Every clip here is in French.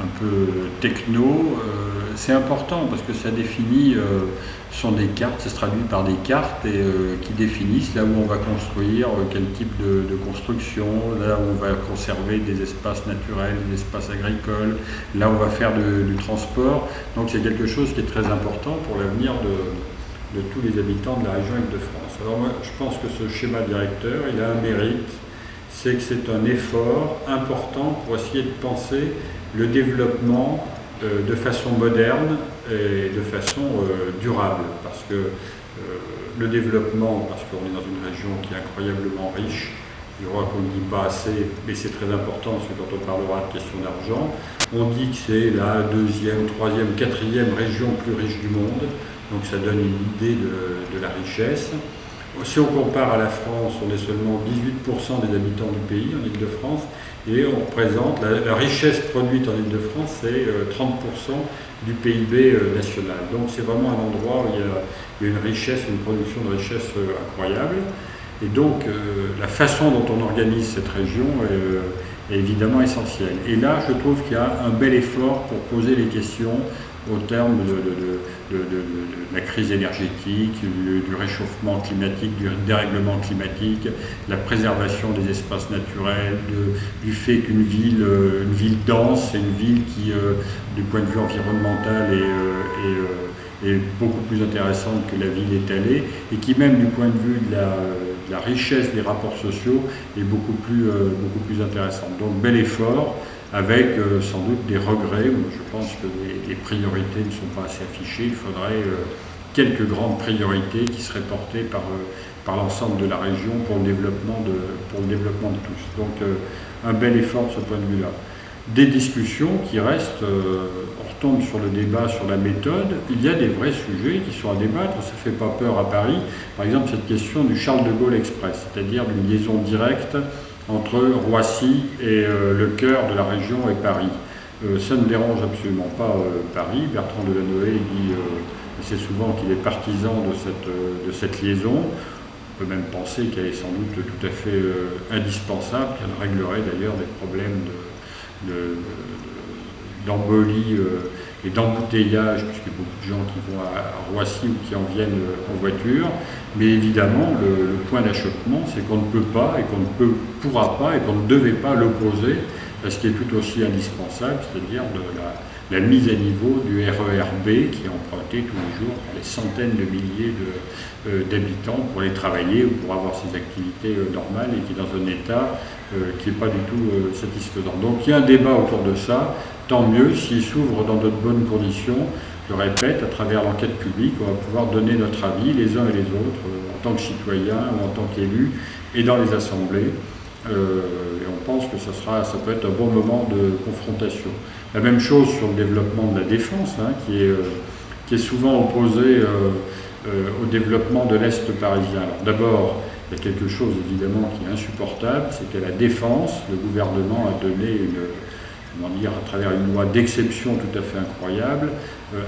un peu techno, c'est important parce que ça définit, ce sont des cartes, ça se traduit par des cartes qui définissent là où on va construire, quel type de construction, là où on va conserver des espaces naturels, des espaces agricoles, là où on va faire du transport. Donc c'est quelque chose qui est très important pour l'avenir de tous les habitants de la région Île-de-France. Alors moi je pense que ce schéma directeur, il a un mérite, c'est que c'est un effort important pour essayer de penser le développement de façon moderne et de façon durable. Parce que le développement, parce qu'on est dans une région qui est incroyablement riche, je crois qu'on ne dit pas assez, mais c'est très important parce que quand on parlera de question d'argent, on dit que c'est la deuxième, troisième, quatrième région plus riche du monde, donc ça donne une idée de la richesse. Si on compare à la France, on est seulement 18% des habitants du pays en Île-de-France et on représente, la richesse produite en Île-de-France, c'est 30% du PIB national. Donc c'est vraiment un endroit où il y a une richesse, une production de richesse incroyable. Et donc la façon dont on organise cette région est évidemment essentielle. Et là, je trouve qu'il y a un bel effort pour poser les questions au terme de la crise énergétique, du réchauffement climatique, du dérèglement climatique, la préservation des espaces naturels, du fait qu'une ville dense, c'est une ville qui, du point de vue environnemental, est beaucoup plus intéressante que la ville étalée, et qui même du point de vue de la richesse des rapports sociaux est beaucoup plus intéressante. Donc bel effort, avec sans doute des regrets, où je pense que les priorités ne sont pas assez affichées. Il faudrait quelques grandes priorités qui seraient portées par l'ensemble de la région pour le développement de tous. Donc un bel effort de ce point de vue-là. Des discussions qui restent, on retombe sur le débat sur la méthode, il y a des vrais sujets qui sont à débattre, ça ne fait pas peur à Paris. Par exemple, cette question du Charles de Gaulle Express, c'est-à-dire d'une liaison directe entre Roissy et le cœur de la région et Paris. Ça ne dérange absolument pas Paris. Bertrand Delanoë dit assez souvent qu'il est partisan de cette liaison. On peut même penser qu'elle est sans doute tout à fait indispensable, qu'elle réglerait d'ailleurs des problèmes d'embolie et d'embouteillage, puisqu'il y a beaucoup de gens qui vont à Roissy ou qui en viennent en voiture. Mais évidemment, le point d'achoppement, c'est qu'on ne peut pas et qu'on ne pourra pas et qu'on ne devait pas l'opposer à ce qui est tout aussi indispensable, c'est-à-dire de la mise à niveau du RER B qui est emprunté tous les jours par les centaines de milliers d'habitants pour aller travailler ou pour avoir ses activités normales et qui est dans un état qui n'est pas du tout satisfaisant. Donc il y a un débat autour de ça, tant mieux s'il s'ouvre dans de bonnes conditions. Je répète, à travers l'enquête publique, on va pouvoir donner notre avis, les uns et les autres, en tant que citoyens ou en tant qu'élus, et dans les assemblées. Et on pense que ça peut être un bon moment de confrontation. La même chose sur le développement de la défense, qui est souvent opposé au développement de l'Est parisien. Alors d'abord, il y a quelque chose évidemment qui est insupportable, c'est qu'à la défense, le gouvernement a donné à travers une loi d'exception tout à fait incroyable,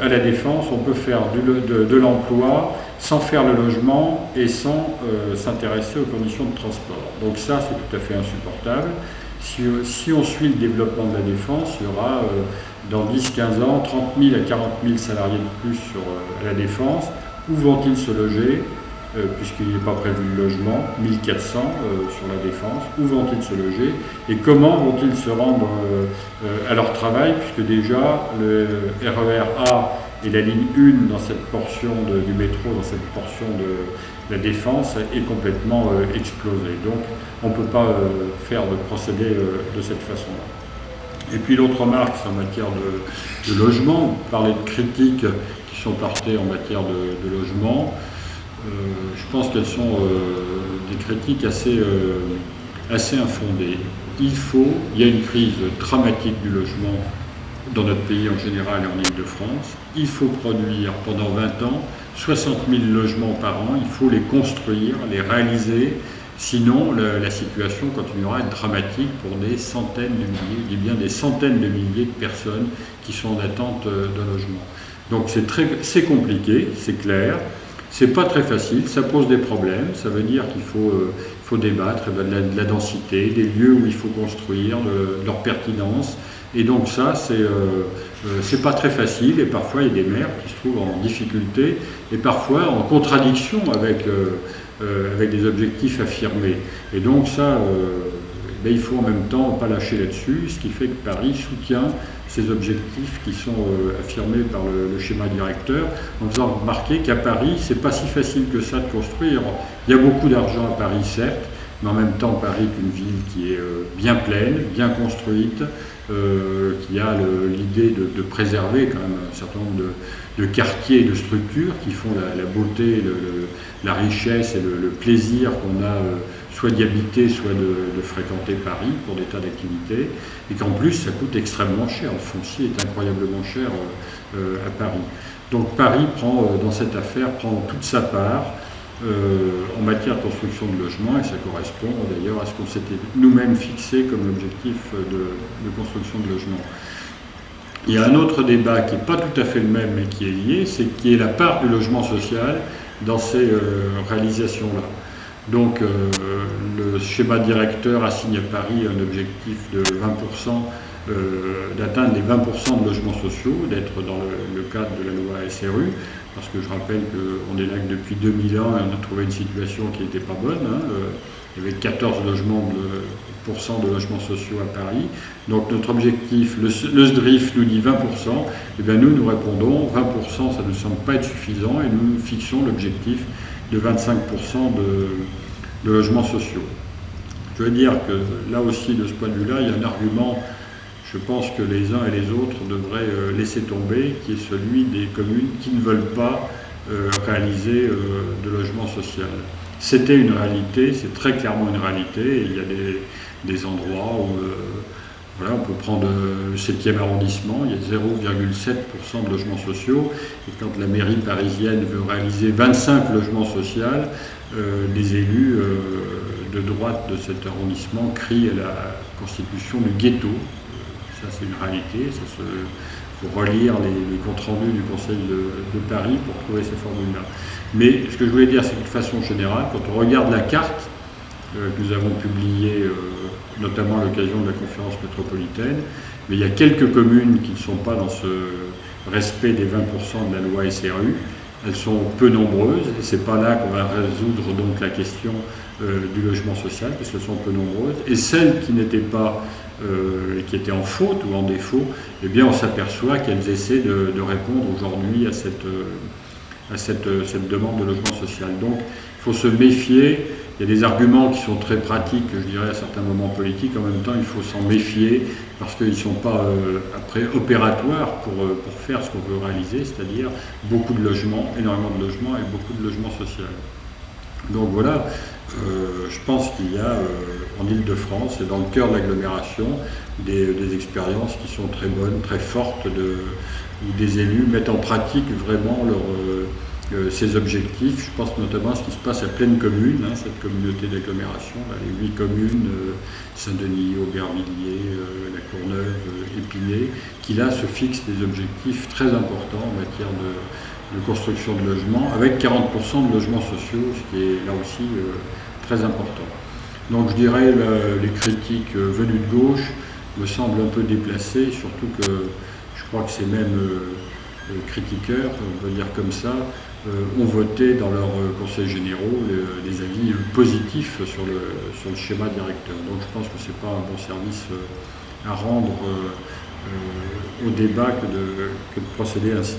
à la défense, on peut faire de l'emploi sans faire le logement et sans s'intéresser aux conditions de transport. Donc ça, c'est tout à fait insupportable. Si on suit le développement de la défense, il y aura dans 10-15 ans 30 000 à 40 000 salariés de plus à la défense. Où vont-ils se loger puisqu'il n'est pas prévu de logement, 1400 sur la défense, où vont-ils se loger et comment vont-ils se rendre à leur travail, puisque déjà le RER A et la ligne 1 dans cette portion du métro, dans cette portion de la défense est complètement explosée. Donc on ne peut pas faire de procédé de cette façon-là. Et puis l'autre remarque, c'est en matière de logement. On parlait de critiques qui sont portées en matière de logement. Je pense qu'elles sont des critiques assez infondées. Il y a une crise dramatique du logement dans notre pays en général et en Île-de-France. Il faut produire pendant 20 ans 60 000 logements par an. Il faut les construire, les réaliser. Sinon, la situation continuera à être dramatique pour des centaines de milliers, je dis bien des centaines de milliers de personnes qui sont en attente de logement. Donc c'est compliqué, c'est clair. C'est pas très facile, ça pose des problèmes, ça veut dire qu'il faut débattre de la densité, des lieux où il faut construire, de leur pertinence, Et donc ça, c'est pas très facile, et parfois il y a des maires qui se trouvent en difficulté, et parfois en contradiction avec des objectifs affirmés. Et donc ça, il faut en même temps pas lâcher là-dessus, ce qui fait que Paris soutient ces objectifs qui sont affirmés par le schéma directeur, en faisant remarquer qu'à Paris, c'est pas si facile que ça de construire. Il y a beaucoup d'argent à Paris, certes, mais en même temps, Paris est une ville qui est bien pleine, bien construite, qui a l'idée de préserver quand même un certain nombre de quartiers et de structures qui font la beauté, la richesse et le plaisir qu'on a soit d'y habiter, soit de fréquenter Paris pour des tas d'activités, et qu'en plus ça coûte extrêmement cher. Le foncier est incroyablement cher à Paris. Donc Paris dans cette affaire, prend toute sa part en matière de construction de logements, et ça correspond d'ailleurs à ce qu'on s'était nous-mêmes fixé comme objectif de construction de logements. Il y a un autre débat qui n'est pas tout à fait le même mais qui est lié, c'est qui est la part du logement social dans ces réalisations-là. Donc le schéma directeur assigne à Paris un objectif de 20%, d'atteindre les 20% de logements sociaux, d'être dans le cadre de la loi SRU, parce que je rappelle qu'on est là que depuis 2001 et on a trouvé une situation qui n'était pas bonne. Il y avait 14 % de logements sociaux à Paris. Donc notre objectif, le SDRIF nous dit 20%, et bien nous répondons 20%, ça ne nous semble pas être suffisant, et nous fixons l'objectif de 25% de logements sociaux. Je veux dire que là aussi, de ce point de vue-là, il y a un argument, je pense que les uns et les autres devraient laisser tomber, qui est celui des communes qui ne veulent pas réaliser de logement social. C'était une réalité, c'est très clairement une réalité, et il y a des endroits où voilà, on peut prendre le 7e arrondissement, il y a 0,7% de logements sociaux, et quand la mairie parisienne veut réaliser 25 logements sociaux, les élus de droite de cet arrondissement crient à la constitution du ghetto. Ça, c'est une réalité, il faut relire les comptes rendus du Conseil de Paris pour trouver ces formules-là. Mais ce que je voulais dire, c'est que de façon générale, quand on regarde la carte que nous avons publiée, notamment à l'occasion de la conférence métropolitaine, mais il y a quelques communes qui ne sont pas dans ce respect des 20% de la loi SRU. Elles sont peu nombreuses, et c'est pas là qu'on va résoudre donc la question du logement social, parce qu'elles sont peu nombreuses. Et celles qui n'étaient pas, qui étaient en faute ou en défaut, eh bien on s'aperçoit qu'elles essaient de répondre aujourd'hui à cette demande de logement social. Donc il faut se méfier. Il y a des arguments qui sont très pratiques, je dirais, à certains moments politiques. En même temps, il faut s'en méfier parce qu'ils ne sont pas après opératoires pour faire ce qu'on veut réaliser, c'est-à-dire beaucoup de logements, énormément de logements et beaucoup de logements sociaux. Donc voilà, je pense qu'il y a en Île-de-France et dans le cœur de l'agglomération des expériences qui sont très bonnes, très fortes, où des élus mettent en pratique vraiment ces objectifs. Je pense notamment à ce qui se passe à Plaine Commune, cette communauté d'agglomération, les 8 communes, Saint-Denis, Aubervilliers, La Courneuve, Épinay, qui là se fixent des objectifs très importants en matière de construction de logements, avec 40% de logements sociaux, ce qui est là aussi très important. Donc je dirais les critiques venues de gauche me semblent un peu déplacées, surtout que je crois que ces mêmes critiqueurs, on va dire comme ça, ont voté dans leurs conseils généraux des avis positifs sur le schéma directeur. Donc je pense que ce n'est pas un bon service à rendre au débat que de procéder ainsi.